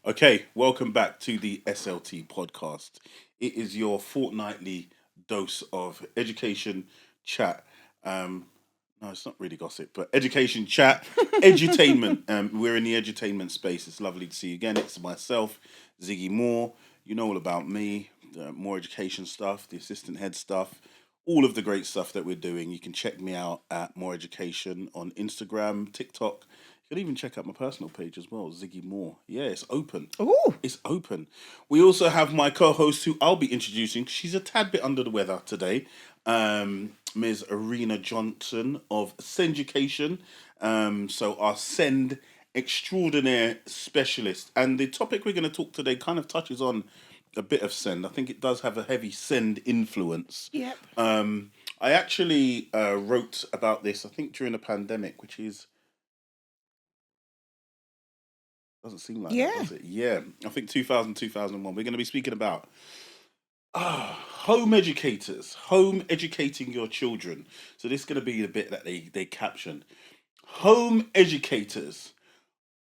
Okay, welcome back to the SLT Podcast. It is your fortnightly dose of education chat. No, it's not really gossip, but education chat, edutainment. We're in the edutainment space. It's lovely to see you again. It's myself, Ziggy Moore. You know all about me, more education stuff, the assistant head stuff, all of the great stuff that we're doing. You can check me out at More Education on Instagram, TikTok. You can even check out my personal page as well, Ziggy Moore. Yeah, it's open. Ooh. It's open. We also have my co-host who I'll be introducing. She's a tad bit under the weather today. Ms. Rena Johnson of SENDucation. So our Send extraordinaire specialist. And the topic we're going to talk today kind of touches on a bit of Send. I think it does have a heavy Send influence. Yep. I actually wrote about this, I think, during the pandemic, which is doesn't seem like that, does it? Yeah, I think 2000, 2001. We're going to be speaking about home educators, home educating your children. So this is going to be the bit that they caption. Home educators,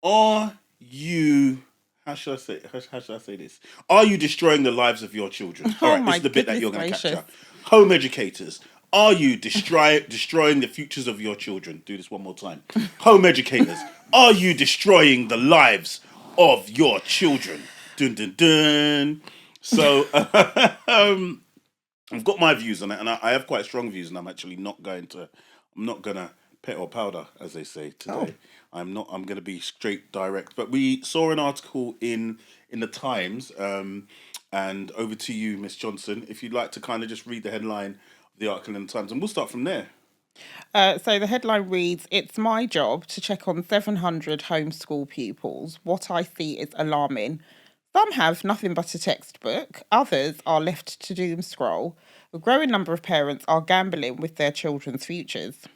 are you? How should I say this? Are you destroying the lives of your children? All Oh right, this my is the bit that you're goodness going to gracious. capture. Home educators, are you destroying the futures of your children? Do this one more time. Home educators, are you destroying the lives of your children? Dun dun dun. So I've got my views on it, and I have quite strong views, and I'm actually not going to. I'm not gonna pet or powder, as they say Oh. today. I'm not. I'm gonna be straight direct. But we saw an article in the Times, and over to you, Miss Johnson, if you'd like to kind of just read the headline of the article in the Times, and we'll start from there. So the headline reads, "It's my job to check on 700 homeschool pupils. What I see is alarming. Some have nothing but a textbook. Others are left to doom scroll. A growing number of parents are gambling with their children's futures."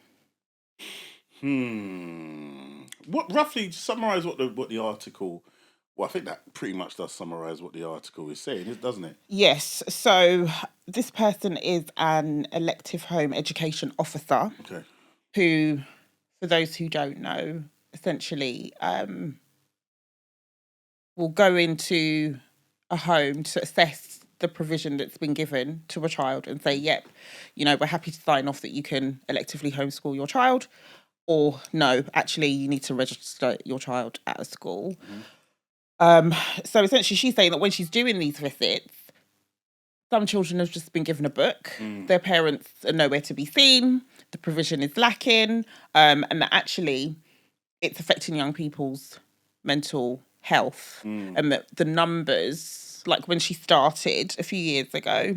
What roughly summarize what the article? Well, I think that pretty much does summarize what the article is saying, doesn't it? Yes. So this person is an elective home education officer Okay. who, for those who don't know, essentially will go into a home to assess the provision that's been given to a child and say, yep, we're happy to sign off that you can electively homeschool your child, or no, actually, you need to register your child at a school. So essentially, she's saying that when she's doing these visits, some children have just been given a book. Their parents are nowhere to be seen. The provision is lacking, and that actually it's affecting young people's mental health, and that the numbers, like when she started a few years ago,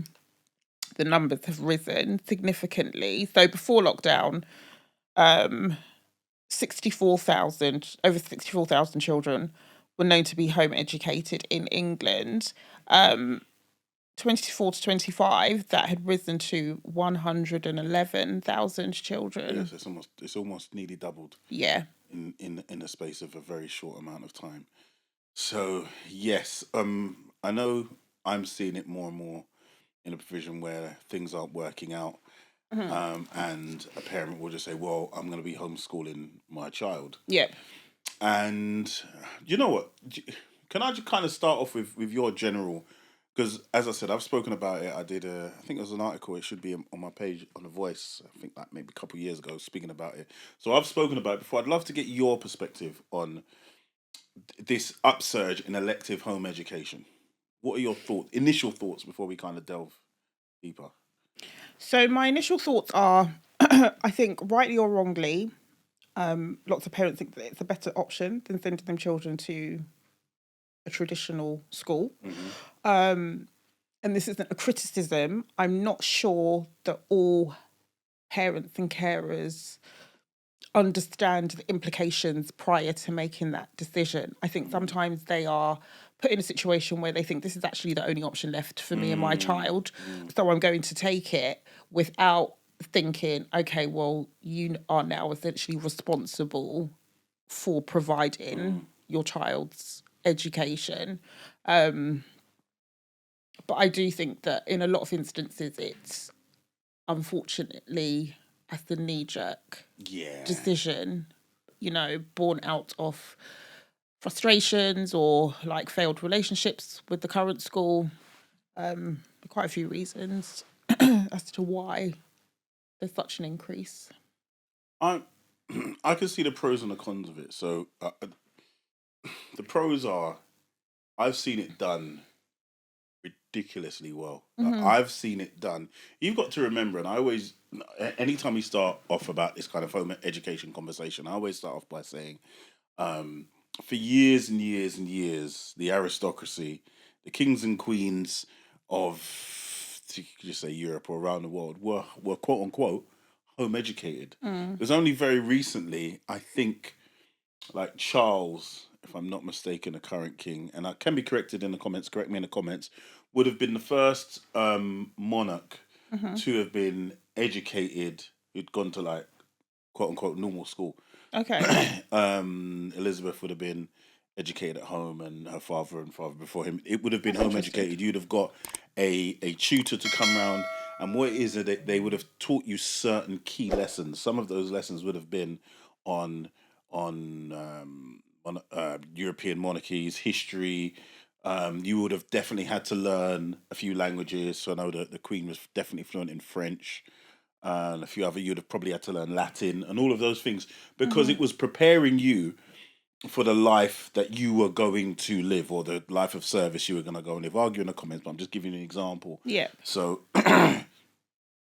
the numbers have risen significantly. So before lockdown, 64,000 children were known to be home educated in England. 24 to 25, that had risen to 111,000 children. Yes, it's almost nearly doubled. Yeah. In the space of a very short amount of time. So yes, I know I'm seeing it more and more in a provision where things aren't working out, and a parent will just say, "Well, I'm going to be homeschooling my child." Yep. And you know what? Can I just kind of start off with your general? Because as I said, I've spoken about it. I did I think it was an article. It should be on my page on The Voice. I think like maybe a couple of years ago, speaking about it. So I've spoken about it before. I'd love to get your perspective on this upsurge in elective home education. What are your initial thoughts, before we kind of delve deeper? So my initial thoughts are, I think rightly or wrongly, lots of parents think that it's a better option than sending them children to a traditional school. And this isn't a criticism. I'm not sure that all parents and carers understand the implications prior to making that decision. I think sometimes they are put in a situation where they think this is actually the only option left for me and my child, so I'm going to take it, without thinking, okay, well, you are now essentially responsible for providing your child's education. But I do think that in a lot of instances, it's unfortunately as the knee-jerk Yeah. decision, born out of frustrations or like failed relationships with the current school. Quite a few reasons as to why there's such an increase. I I can see the pros and the cons of it. So the pros are I've seen it done ridiculously well. I've seen it done. You've got to remember, and I always, anytime we start off about this kind of home education conversation, I always start off by saying, for years and years and years, the aristocracy, the kings and queens of, you could just say Europe or around the world, were quote unquote home educated. It was only very recently, I think, like Charles, if I'm not mistaken, the current king, and I can be corrected in the comments, correct me in the comments, would have been the first monarch to have been educated, who'd gone to like quote unquote normal school. Okay. Elizabeth would have been educated at home, and her father and father before him. It would have been home educated. You'd have got a tutor to come round, and what it is that they would have taught you certain key lessons. Some of those lessons would have been on European monarchies, history. You would have definitely had to learn a few languages. So I know that the Queen was definitely fluent in French. And a few other, you'd have probably had to learn Latin and all of those things because it was preparing you for the life that you were going to live, or the life of service you were going to go and live. Argue in the comments, but I'm just giving you an example. Yeah. So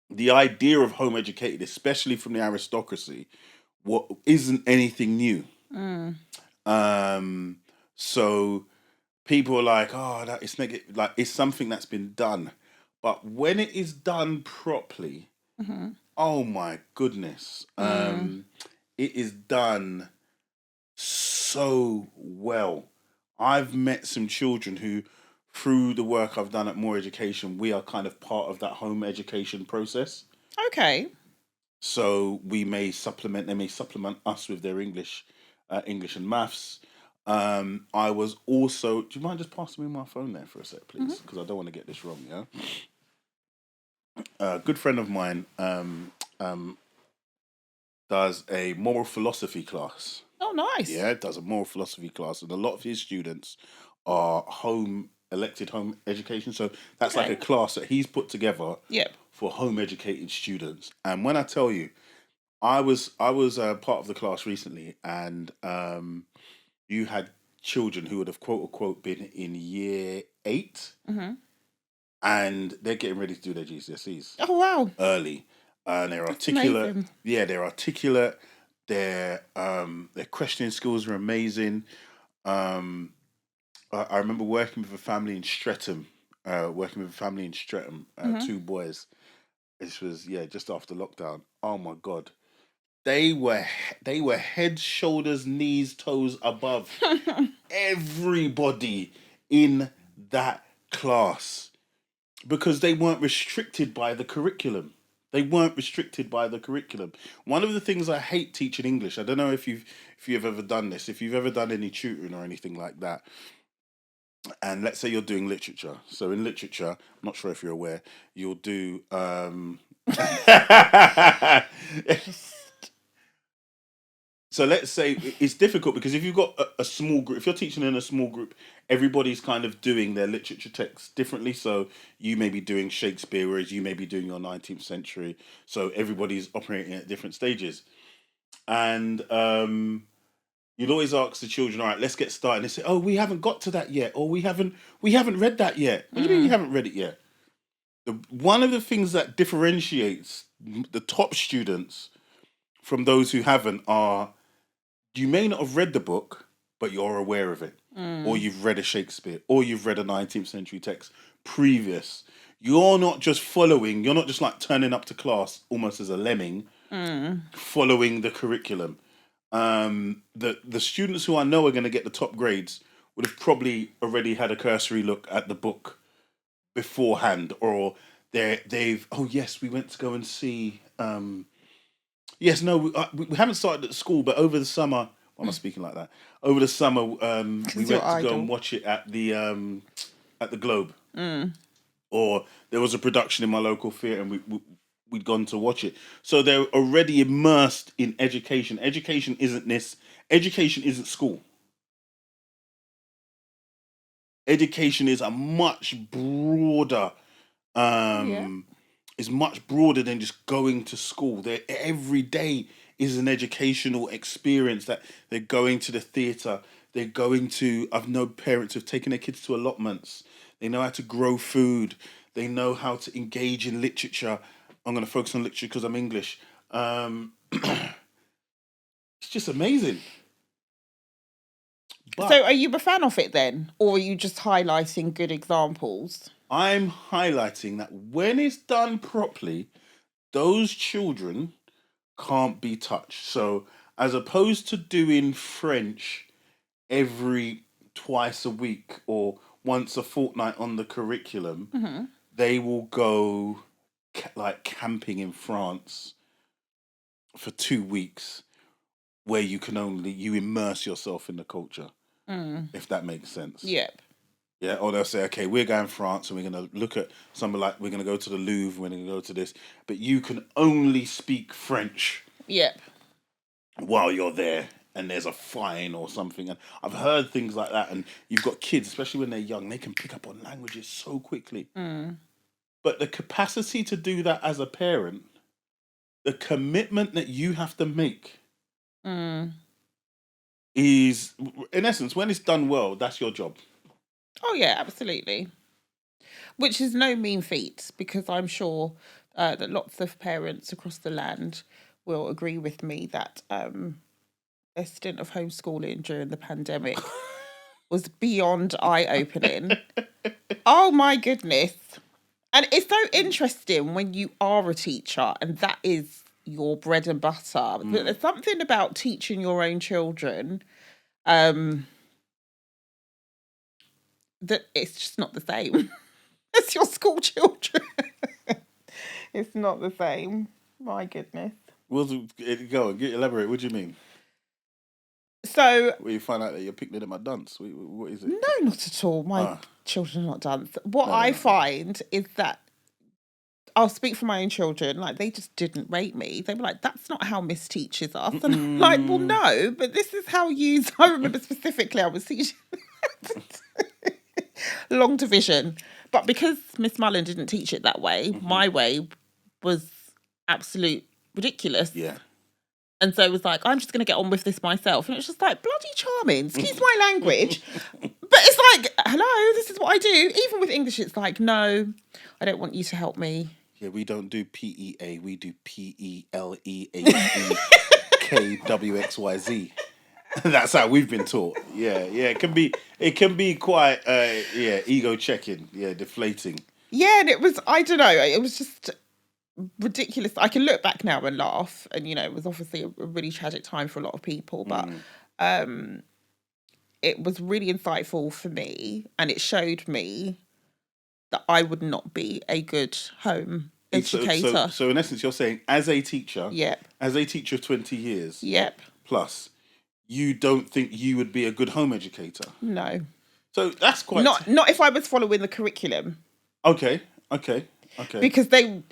the idea of home educated, especially from the aristocracy, what isn't anything new. So people are like, oh, that is negative. Like, it's something that's been done, but when it is done properly, oh my goodness, it is done so well. I've met some children who, through the work I've done at More Education, we are kind of part of that home education process. Okay. So they may supplement us with their English and maths. I was also, do you mind just passing me my phone there for a sec, please? Because I don't want to get this wrong, yeah? A good friend of mine does a moral philosophy class. Oh, nice. Yeah, does a moral philosophy class, and a lot of his students are elected home education. So that's like a class that he's put together for home educated students. And when I tell you, I was part of the class recently, and you had children who would have quote unquote been in year 8, and they're getting ready to do their GCSEs. Oh wow! Early, and they're articulate. Amazing. Yeah, they're articulate. Their questioning skills are amazing. I remember working with a family in Streatham. Two boys. This was just after lockdown. Oh my god, they were head, shoulders, knees, toes above everybody in that class because they weren't restricted by the curriculum. One of the things I hate teaching English, I don't know if you've ever done this, if you've ever done any tutoring or anything like that, and let's say you're doing literature. So in literature, I'm not sure if you're aware, you'll do So let's say it's difficult because if you've got a small group, if you're teaching in a small group, everybody's kind of doing their literature texts differently. So you may be doing Shakespeare, whereas you may be doing your 19th century. So everybody's operating at different stages. And you'd always ask the children, all right, let's get started. And they say, oh, we haven't got to that yet. Or we haven't read that yet. What do you mean you haven't read it yet? One of the things that differentiates the top students from those who haven't are, you may not have read the book, but you're aware of it. Or you've read a Shakespeare, or you've read a 19th century text previous. You're not just following, you're not just like turning up to class almost as a lemming, following the curriculum. The students who I know are going to get the top grades would have probably already had a cursory look at the book beforehand, or they've, oh yes, we went to go and see... Yes, no, we haven't started at school, but over the summer, why am I speaking like that? Over the summer, we went to go and watch it at the Globe, or there was a production in my local theatre, and we'd gone to watch it. So they're already immersed in education. Education isn't school. education is a much broader, is much broader than just going to school. Every day is an educational experience, that they're going to the theatre, they're going to, I've known parents who've taken their kids to allotments, they know how to grow food, they know how to engage in literature. I'm going to focus on literature because I'm English. It's just amazing. But So are you a fan of it then? Or are you just highlighting good examples? I'm highlighting that when it's done properly, those children can't be touched. So as opposed to doing French every twice a week or once a fortnight on the curriculum, they will go like camping in France for 2 weeks, where you immerse yourself in the culture, if that makes sense. Yep. Yeah, or they'll say, okay, we're going to France and we're going to look at something like, we're going to go to the Louvre, we're going to go to this, but you can only speak French Yep. while you're there, and there's a fine or something. And I've heard things like that, and you've got kids, especially when they're young, they can pick up on languages so quickly. But the capacity to do that as a parent, the commitment that you have to make is, in essence, when it's done well, that's your job. Oh, yeah, absolutely. Which is no mean feat, because I'm sure that lots of parents across the land will agree with me that a stint of homeschooling during the pandemic was beyond eye-opening. Oh, my goodness. And it's so interesting when you are a teacher and that is your bread and butter. But there's something about teaching your own children that it's just not the same as your school children. It's not the same. My goodness. Well, go on, elaborate. What do you mean? So, Where you find out that you're picking at my dunce? What is it? no, not at all. My children are not done. What I find is that I'll speak for my own children. Like, they just didn't rate me. They were like, "That's not how Miss teaches us." And I'm like, "Well, no, but this is how you." So I remember specifically, I was teaching long division, but because Miss Mullen didn't teach it that way, my way was absolute ridiculous. Yeah. And so it was like, I'm just going to get on with this myself. And it's just like, bloody charming, excuse my language. But it's like, hello, this is what I do. Even with English, it's like, no, I don't want you to help me. Yeah, we don't do PEA, we do PELEADKWXYZ. That's how we've been taught. Yeah, it can be quite ego checking, deflating. Yeah, and it was, I don't know, it was just ridiculous. I can look back now and laugh, and it was obviously a really tragic time for a lot of people, but it was really insightful for me, and it showed me that I would not be a good home educator. So in essence, you're saying, as a teacher, Yep. as a teacher of 20 years, Yep. plus, you don't think you would be a good home educator? No. So that's quite... Not if I was following the curriculum. Okay. Because they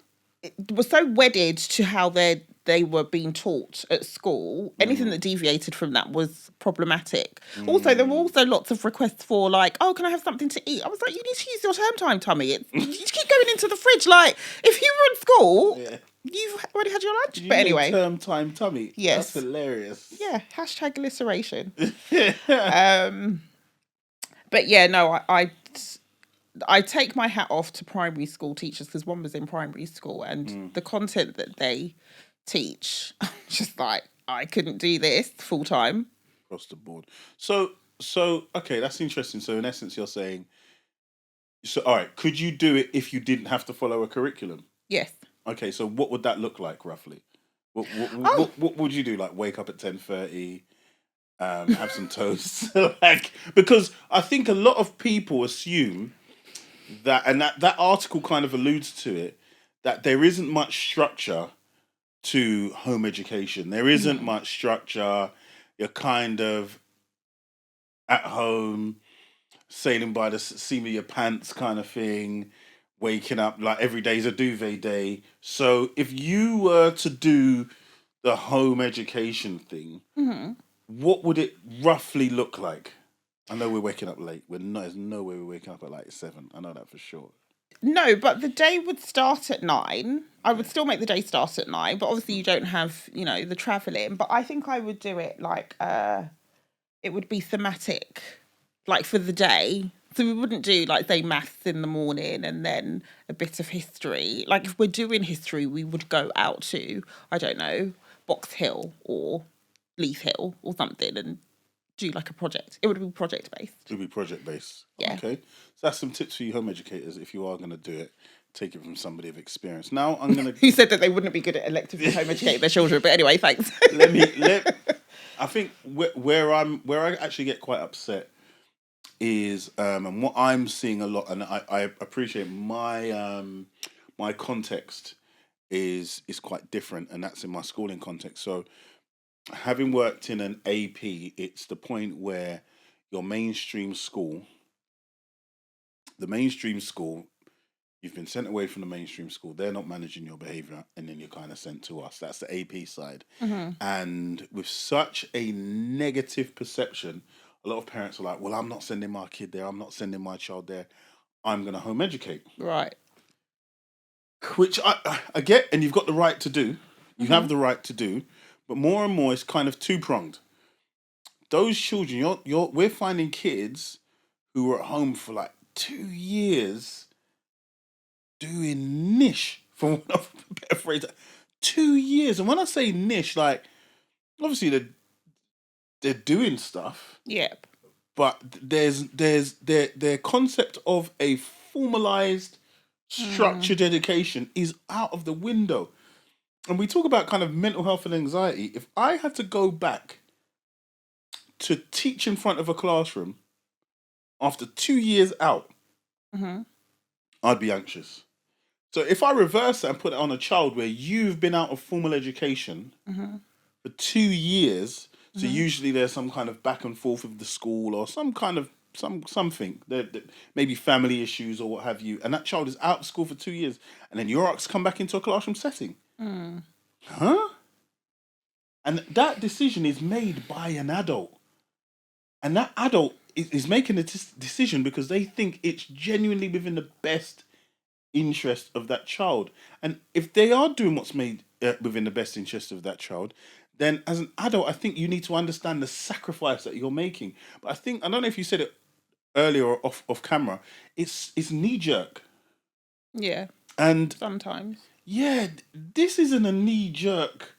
were so wedded to how they were being taught at school. Anything that deviated from that was problematic. Also, there were also lots of requests for like, oh, can I have something to eat? I was like, you need to use your term time tummy. You just keep going into the fridge. Like, if you were in school, you've already had your lunch. But anyway. Term time tummy. Yes. That's hilarious. Yeah. # alliteration. But yeah, no, I take my hat off to primary school teachers, because one was in primary school, and the content that they teach, I'm just like, I couldn't do this full time. Across the board. So okay, that's interesting. So in essence, you're saying, all right, could you do it if you didn't have to follow a curriculum? Yes. Okay, so what would that look like roughly? What would you do? Like, wake up at 10:30, have some toast, because I think a lot of people assume that, and that article kind of alludes to it, that there isn't much structure to home education. There isn't much structure. You're kind of at home, sailing by the seam of your pants kind of thing, waking up, like every day's a duvet day. So if you were to do the home education thing, what would it roughly look like? I know we're waking up late. There's no way we're waking up at like 7. I know that for sure. No, but the day would start at 9. I would still make the day start at 9, but obviously you don't have, the travelling. But I think I would do it like it would be thematic, like for the day. So we wouldn't do like say maths in the morning and then a bit of history. Like if we're doing history, we would go out to, I don't know, Box Hill or Leith Hill or something and do like a project. It would be project based. It would be project based. Yeah. Okay. So that's some tips for you home educators. If you are going to do it, take it from somebody of experience. Now I'm going to... Who said that they wouldn't be good at electively home educating their children? But anyway, thanks. I think where I actually get quite upset is, and what I'm seeing a lot, and I appreciate my context is quite different, and that's in my schooling context. So having worked in an AP, it's the point where your mainstream school, you've been sent away from the mainstream school, they're not managing your behaviour, and then you're kind of sent to us. That's the AP side. Mm-hmm. And with such a negative perception, a lot of parents are like, well, I'm not sending my kid there, I'm not sending my child there, I'm going to home educate. Right. Which I get, and you've got the right to do. You have the right to do. But more and more, it's kind of two-pronged. Those children, we're finding kids who were at home for like 2 years doing niche, for want of a better phrase. 2 years. And when I say niche, like, obviously they're doing stuff. Yep. But there's their concept of a formalized, structured education is out of the window. And we talk about kind of mental health and anxiety. If I had to go back to teach in front of a classroom after 2 years out, I'd be anxious. So if I reverse that and put it on a child where you've been out of formal education for 2 years, so usually there's some kind of back and forth with the school or some kind of something, maybe family issues or what have you, and that child is out of school for 2 years, and then you're asked to come back into a classroom setting. Huh? And that decision is made by an adult. And that adult is making a decision because they think it's genuinely within the best interest of that child. And if they are doing what's made within the best interest of that child, then as an adult, I think you need to understand the sacrifice that you're making. But I don't know if you said it earlier or off camera, it's knee-jerk. Yeah. And sometimes. Yeah, this isn't a knee-jerk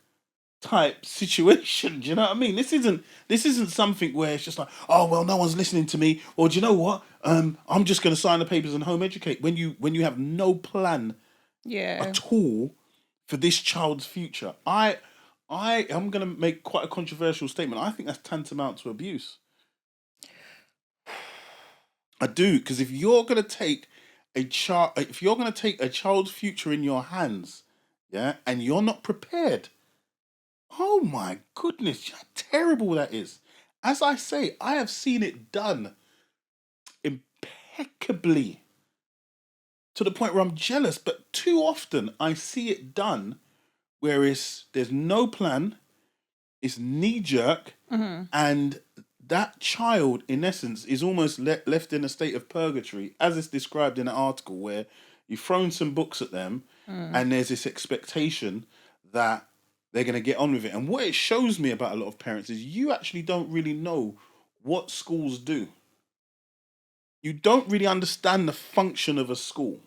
type situation. Do you know what I mean? This isn't something where it's just like, oh well, no one's listening to me, or do you know what? I'm just going to sign the papers and home educate when you have no plan at all for this child's future. I am going to make quite a controversial statement. I think that's tantamount to abuse. I do, because if you're going to take a child's future in your hands, yeah, and you're not prepared, oh my goodness, how terrible that is. As I say, I have seen it done impeccably to the point where I'm jealous, but too often I see it done where there's no plan, it's knee-jerk, and that child, in essence, is almost left in a state of purgatory, as it's described in an article where you've thrown some books at them and there's this expectation that they're going to get on with it. And what it shows me about a lot of parents is you actually don't really know what schools do. You don't really understand the function of a school.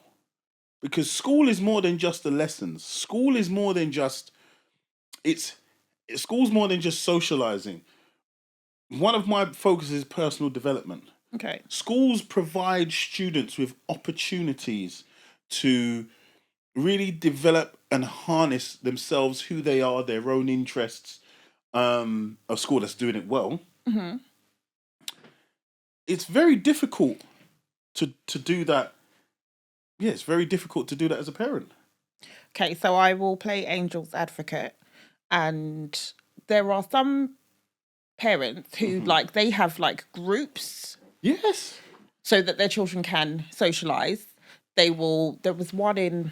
Because school is more than just the lessons. School is more than just... School's more than just socializing. One of my focuses is personal development. Okay. Schools provide students with opportunities to really develop and harness themselves, who they are, their own interests. A school that's doing it well. Mm-hmm. It's very difficult to do that. Yeah, it's very difficult to do that as a parent. Okay, so I will play angel's advocate. And there are some parents who they have groups. Yes. So that their children can socialise. There was one in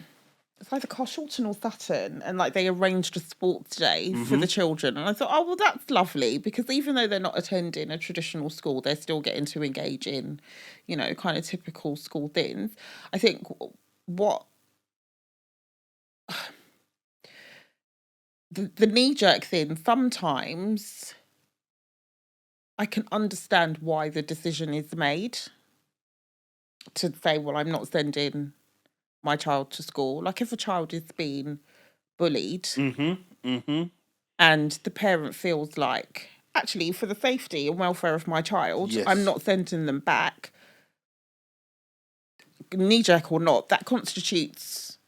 it's either Carshalton or Sutton, and like they arranged a sports day for the children. And I thought, oh, well, that's lovely, because even though they're not attending a traditional school, they're still getting to engage in, you know, kind of typical school things. I think what the knee-jerk thing, sometimes I can understand why the decision is made to say, well, I'm not sending my child to school. Like if a child is being bullied and the parent feels like, actually, for the safety and welfare of my child, Yes. I'm not sending them back, knee-jerk or not, that constitutes,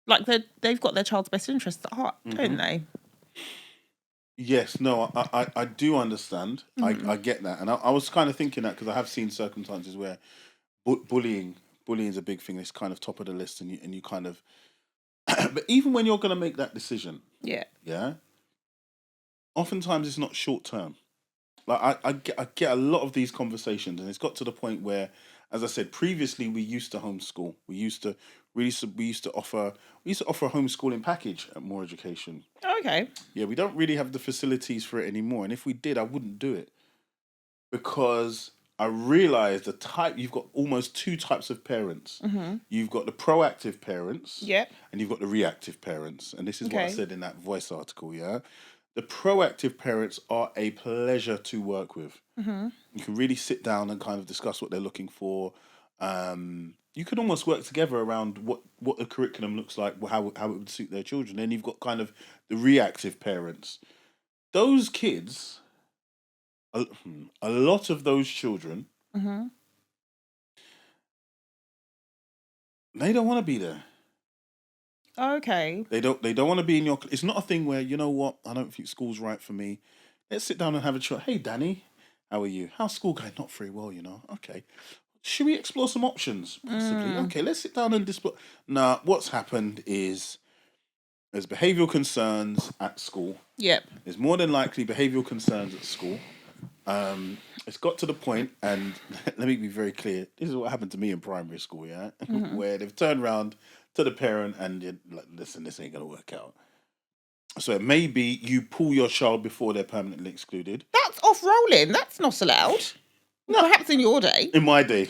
like they've got their child's best interests at heart, don't they? Yes, no, I do understand. I get that. And I was kind of thinking that because I have seen circumstances where bullying is a big thing. It's kind of top of the list, and you kind of... But even when you're going to make that decision, yeah, oftentimes it's not short term. Like I get a lot of these conversations, and it's got to the point where, as I said previously, we used to homeschool. We used to offer a homeschooling package at More Education. Okay. Yeah, we don't really have the facilities for it anymore, and if we did, I wouldn't do it, because I realised you've got almost two types of parents. You've got the proactive parents, and you've got the reactive parents, and this is what I said in that Voice article. Yeah. The proactive parents are a pleasure to work with. You can really sit down and kind of discuss what they're looking for. You can almost work together around what the curriculum looks like, how it would suit their children. Then you've got kind of the reactive parents. Those kids, a lot of those children, they don't want to be there. Okay. They don't want to be in your... It's not a thing where, you know what, I don't think school's right for me. Let's sit down and have a chat. Hey, Danny, how are you? How's school going? Not very well, you know. Okay. Should we explore some options? Possibly. Okay, let's sit down and discuss. Nah, what's happened is there's behavioural concerns at school. Yep. There's more than likely behavioural concerns at school. It's got to the point, and let me be very clear, this is what happened to me in primary school, yeah? Where they've turned around to the parent and you're like, listen, this ain't going to work out. So it may be you pull your child before they're permanently excluded. That's off-rolling. That's not allowed. No. Perhaps in your day. In my day.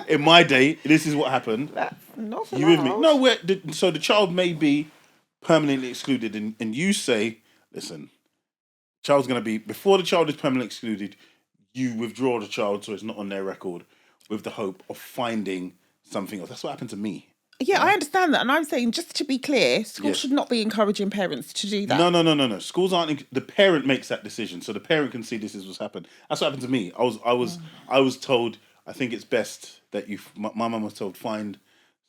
In my day, this is what happened. That's not allowed. You with me? No, so the child may be permanently excluded, and you say, listen, child's going to be... Before the child is permanently excluded, you withdraw the child so it's not on their record, with the hope of finding something else. That's what happened to me. Yeah, I understand that. And I'm saying, just to be clear, schools should not be encouraging parents to do that. No. Schools aren't... The parent makes that decision. So the parent can see this is what's happened. That's what happened to me. I was told, I think it's best that my mum was told, find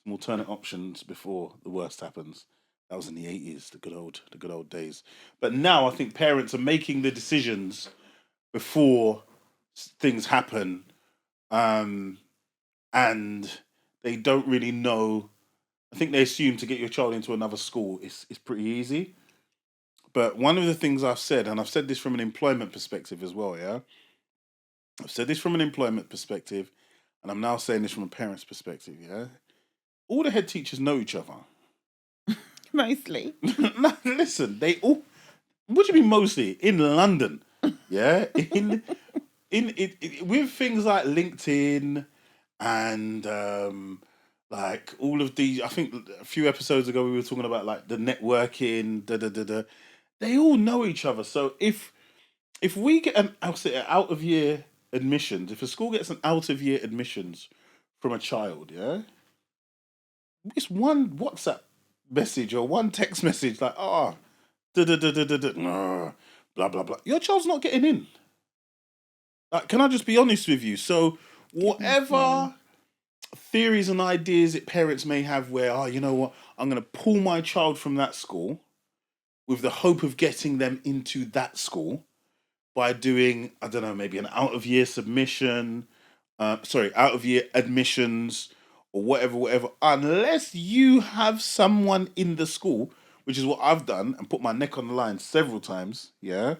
some alternate options before the worst happens. That was in the 80s, the good old days. But now I think parents are making the decisions before things happen. And they don't really know. I think they assume to get your child into another school is pretty easy. But one of the things I've said, and I've said this from an employment perspective as well, yeah? I've said this from an employment perspective, and I'm now saying this from a parent's perspective, yeah? All the head teachers know each other. Mostly. No, listen, they all... What do you mean mostly? In London, yeah? With things like LinkedIn and... like all of these, I think a few episodes ago we were talking about like the networking, They all know each other. So if we get an out of year admissions, if a school gets an out of year admissions from a child, yeah, it's one WhatsApp message or one text message like blah blah blah. Your child's not getting in. Like, can I just be honest with you? So whatever theories and ideas that parents may have where, you know what, I'm going to pull my child from that school with the hope of getting them into that school by doing, I don't know, maybe an out-of-year submission, out-of-year admissions or whatever, unless you have someone in the school, which is what I've done and put my neck on the line several times, yeah,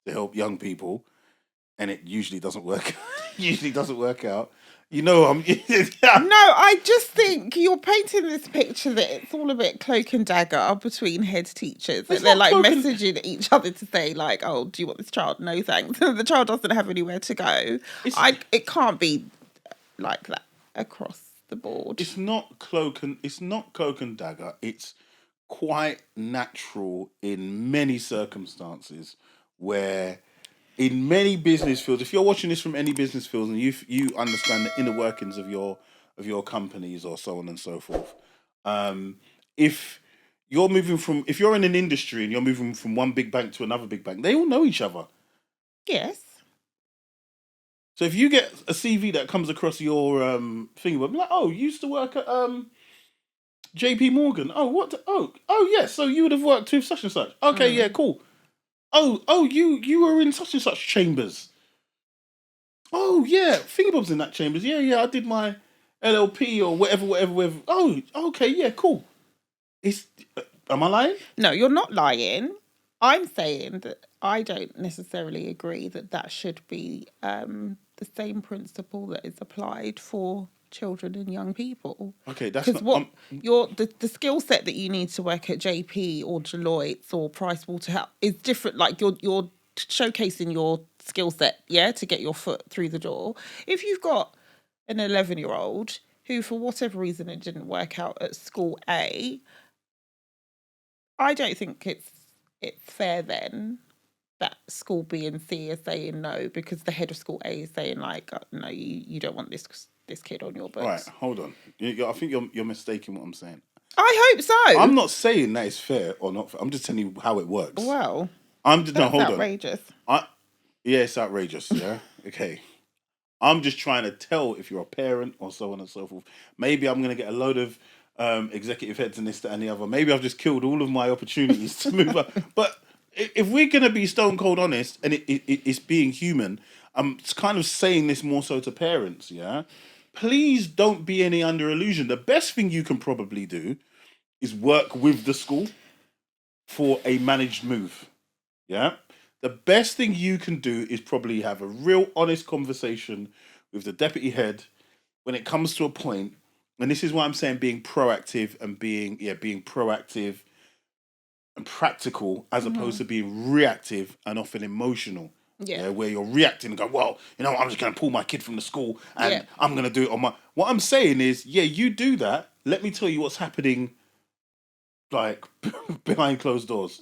to help young people, and it usually doesn't work. usually doesn't work out. You know, I'm. No, I just think you're painting this picture that it's all a bit cloak and dagger between head teachers. That they're like messaging each other to say like, "Oh, do you want this child? No, thanks." The child doesn't have anywhere to go. It can't be like that across the board. It's not cloak and dagger. It's quite natural in many circumstances where in many business fields, if you're watching this from any business fields and you understand the inner workings of your companies or so on and so forth, if you're in an industry and you're moving from one big bank to another big bank, they all know each other. Yes. So if you get a CV that comes across your thing, I'm like, oh, you used to work at JP Morgan. Oh, what? Oh, yes. Yeah, so you would have worked with such and such. Okay, yeah, cool. Oh, you were in such and such chambers. Oh, yeah, Fingerbob's in that chambers. Yeah, I did my LLP or whatever. Oh, okay, yeah, cool. Am I lying? No, you're not lying. I'm saying that I don't necessarily agree that should be the same principle that is applied for children and young people. Okay, that's not... the skill set that you need to work at JP or Deloitte or Pricewaterhouse is different. Like you're showcasing your skill set, to get your foot through the door. If you've got an 11-year-old who, for whatever reason, it didn't work out at school A, I don't think it's fair then that school B and C are saying no because the head of school A is saying like, no, you don't want this kid on your books. Right, hold on. I think you're mistaken what I'm saying. I hope so. I'm not saying that it's fair or not fair. I'm just telling you how it works. Well, hold outrageous. on. Yeah, it's outrageous. Yeah, okay. I'm just trying to tell if you're a parent or so on and so forth. Maybe I'm going to get a load of executive heads and this, that, and the other. Maybe I've just killed all of my opportunities to move up. But if we're going to be stone cold honest and it's being human, I'm kind of saying this more so to parents, yeah? Please don't be any under illusion. The best thing you can probably do is work with the school for a managed move, yeah? The best thing you can do is probably have a real honest conversation with the deputy head when it comes to a point, and this is why I'm saying being proactive and being proactive and practical as opposed to being reactive and often emotional. Yeah, where you're reacting and go, well, I'm just going to pull my kid from the school and I'm going to do it on my... What I'm saying is, you do that. Let me tell you what's happening, like, behind closed doors.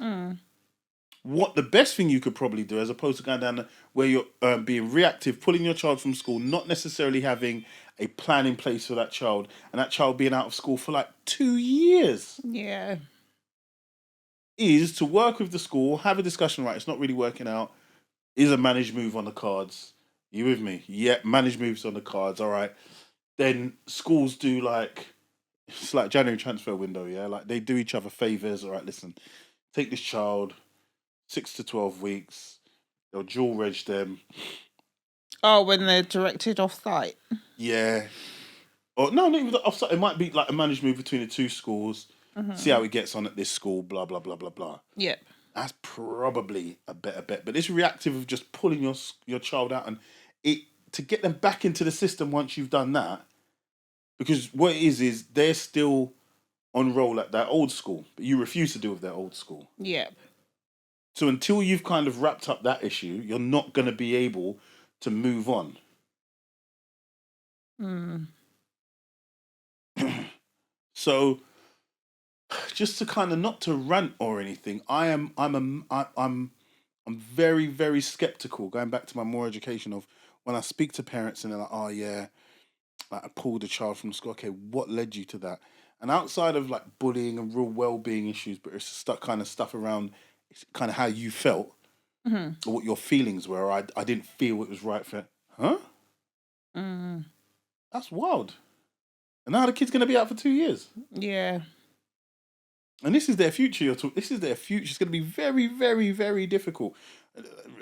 What the best thing you could probably do, as opposed to going down where you're being reactive, pulling your child from school, not necessarily having a plan in place for that child, and that child being out of school for like 2 years. Yeah. Is to work with the school, have a discussion, right, it's not really working out. Is a managed move on the cards? You with me? Yeah, managed moves on the cards, all right. Then schools do it's like January transfer window, yeah? Like they do each other favours, all right, listen, take this child, 6 to 12 weeks, they'll dual reg them. Oh, when they're directed off-site? Yeah. Or no, not even off-site. It might be like a managed move between the two schools, see how it gets on at this school, blah, blah, blah, blah, blah. Yep. That's probably a better bet. But this reactive of just pulling your child out and to get them back into the system once you've done that, because what it is they're still on roll at that old school, but you refuse to deal with their old school. Yep. So until you've kind of wrapped up that issue, you're not going to be able to move on. So, just to kind of not to rant or anything, I'm very, very skeptical. Going back to my more education of when I speak to parents and they're like, oh yeah, like I pulled a child from school. Okay, what led you to that? And outside of like bullying and real well-being issues, but it's kind of stuff around kind of how you felt or what your feelings were. I didn't feel it was right for, huh? That's wild. And now the kid's going to be out for 2 years. Yeah. And this is their future. This is their future. It's going to be very, very, very difficult.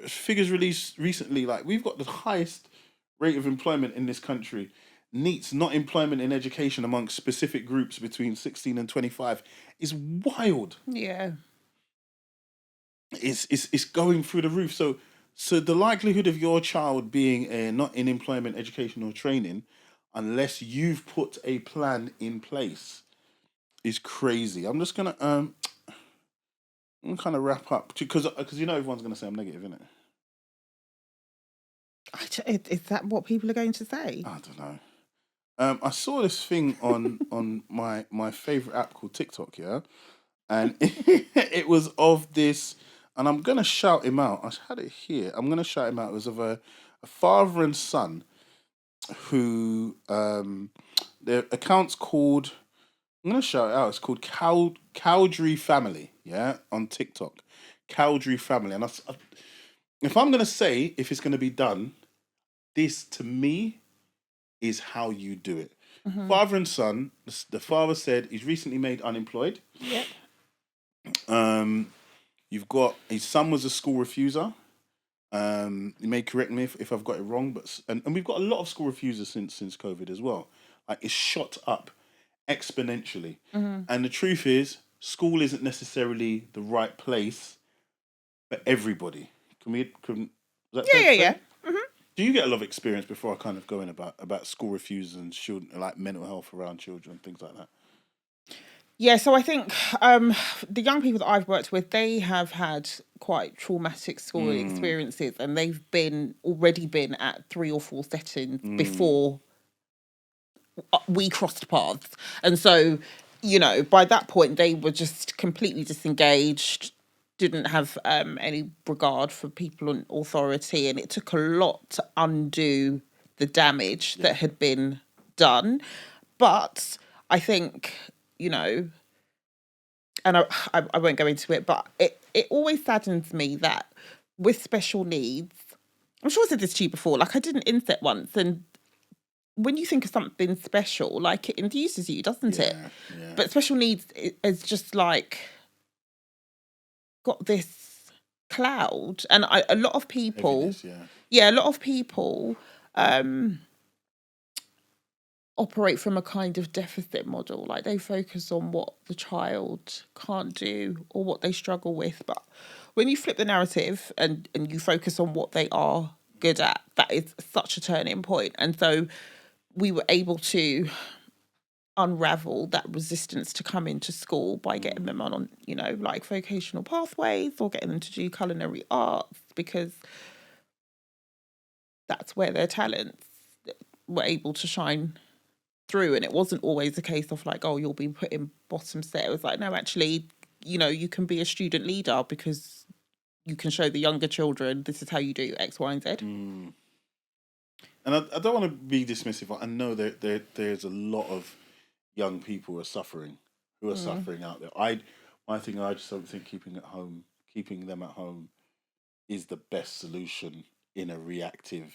Figures released recently, like we've got the highest rate of employment in this country. NEET's not employment in education amongst specific groups between 16 and 25 is wild. Yeah. It's going through the roof. So So the likelihood of your child being not in employment, education, or training, unless you've put a plan in place, is crazy. I'm just gonna I'm gonna kind of wrap up because you know everyone's gonna say I'm negative, isn't it? Is that what people are going to say? I don't know. I saw this thing on my favorite app called TikTok, yeah, and it was of this, and I'm gonna shout him out. I had it here. I'm gonna shout him out. It was of a father and son who their account's called. I'm gonna shout it out. It's called Cowdrey Family, yeah, on TikTok. Cowdrey Family, and if I'm gonna say if it's gonna be done, this to me is how you do it. Father and son. The father said he's recently made unemployed. Yep. You've got his son was a school refuser. You may correct me if I've got it wrong, but and we've got a lot of school refusers since COVID as well. Like it's shot up exponentially. And the truth is, school isn't necessarily the right place for everybody. Is that fair to say? Yeah. Do you get a lot of experience before I kind of go in about school refusers and children, like mental health around children, things like that? Yeah, so I think the young people that I've worked with, they have had quite traumatic school experiences, and they've already been at 3 or 4 settings before we crossed paths. And so, by that point, they were just completely disengaged, didn't have any regard for people in authority, and it took a lot to undo the damage that had been done. But I think, and I won't go into it, but it always saddens me that with special needs, I'm sure I said this to you before, like I did an inset once, and when you think of something special, like it induces you, doesn't it? Yeah. But special needs is just like got this cloud, and a lot of people, Heaviness, a lot of people operate from a kind of deficit model. Like they focus on what the child can't do or what they struggle with. But when you flip the narrative and you focus on what they are good at, that is such a turning point. And so we were able to unravel that resistance to come into school by getting them on, like vocational pathways or getting them to do culinary arts, because that's where their talents were able to shine through. And it wasn't always a case of like, oh, you'll be put in bottom set. It was like, no, actually, you can be a student leader because you can show the younger children this is how you do X, Y, and Z. And I don't want to be dismissive. I know that there's a lot of young people who are suffering out there. One thing I just don't think keeping them at home is the best solution in a reactive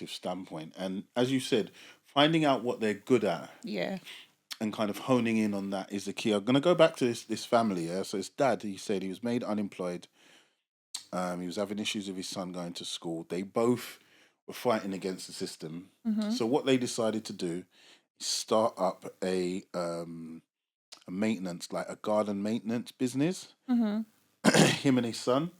standpoint. And as you said, finding out what they're good at, and kind of honing in on that is the key. I'm going to go back to this family. Yeah, so his dad, he said he was made unemployed. He was having issues with his son going to school. They both were fighting against the system. So what they decided to do is start up a maintenance, like a garden maintenance business. Him and his son.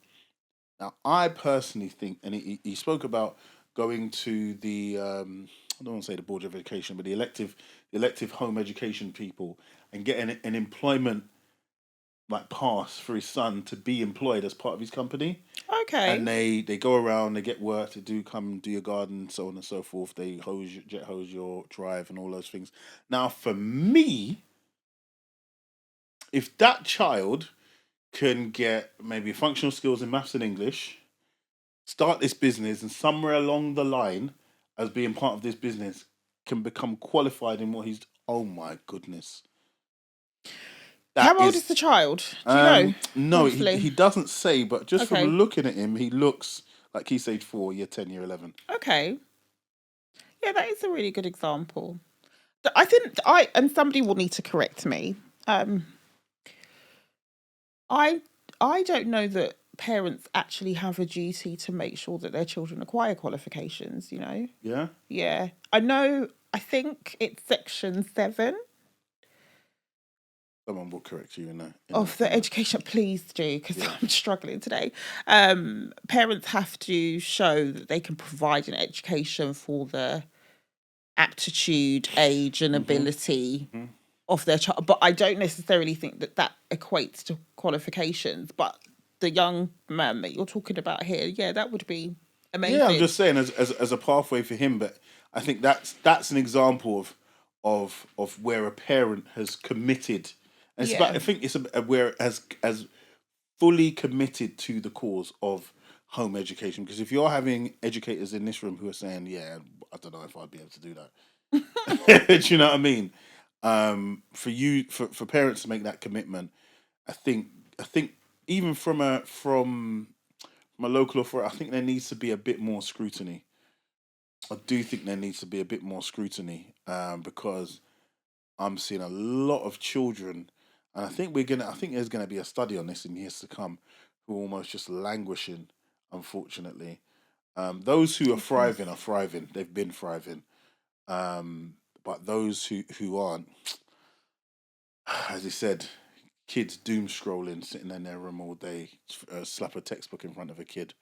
Now, I personally think, and he spoke about going to the I don't want to say the Board of Education, but the elective home education people, and getting an employment like pass for his son to be employed as part of his company. Okay. And they go around, they get work to come do your garden, so on and so forth. They jet hose your drive and all those things. Now, for me, if that child can get maybe functional skills in maths and English, start this business, and somewhere along the line, as being part of this business, can become qualified in what he's. Oh my goodness! How old is the child? Do you know? No, he doesn't say, but just Okay. from looking at him, he looks like Key Stage 4, Year 10, Year 11. Okay. Yeah, that is a really good example. I think and somebody will need to correct me. I don't know that parents actually have a duty to make sure that their children acquire qualifications, Yeah? Yeah. I think it's Section 7 Someone will correct you in that. Of the education, please do, because Yeah. I'm struggling today. Parents have to show that they can provide an education for the aptitude, age, and ability of their child. But I don't necessarily think that that equates to qualifications. But the young man that you're talking about here, yeah, that would be amazing. Yeah, I'm just saying as a pathway for him, but I think that's an example of where a parent has committed. And it's about, I think it's where it has fully committed to the cause of home education. Because if you're having educators in this room who are saying, "Yeah, I don't know if I'd be able to do that," do you know what I mean? For parents to make that commitment, I think even from a local authority, I think there needs to be a bit more scrutiny. I do think there needs to be a bit more scrutiny because I'm seeing a lot of children, and I think there's gonna be a study on this in years to come, who are almost just languishing, unfortunately. Those who are thriving are thriving. They've been thriving, but those who aren't, as you said, kids doom scrolling, sitting in their room all day, slap a textbook in front of a kid.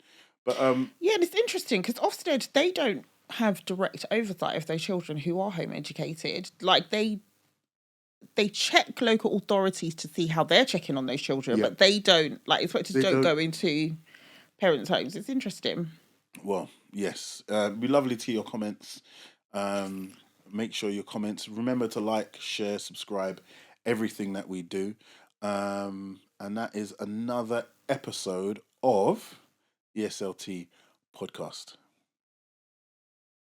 But yeah, and it's interesting because Ofsted, they don't have direct oversight of those children who are home educated. Like they check local authorities to see how they're checking on those children, but they don't, like, inspectors don't go into parents' homes. It's interesting. Well, yes. Be lovely to your comments. Make sure your comments. Remember to like, share, subscribe, everything that we do. And that is another episode of the SLT podcast.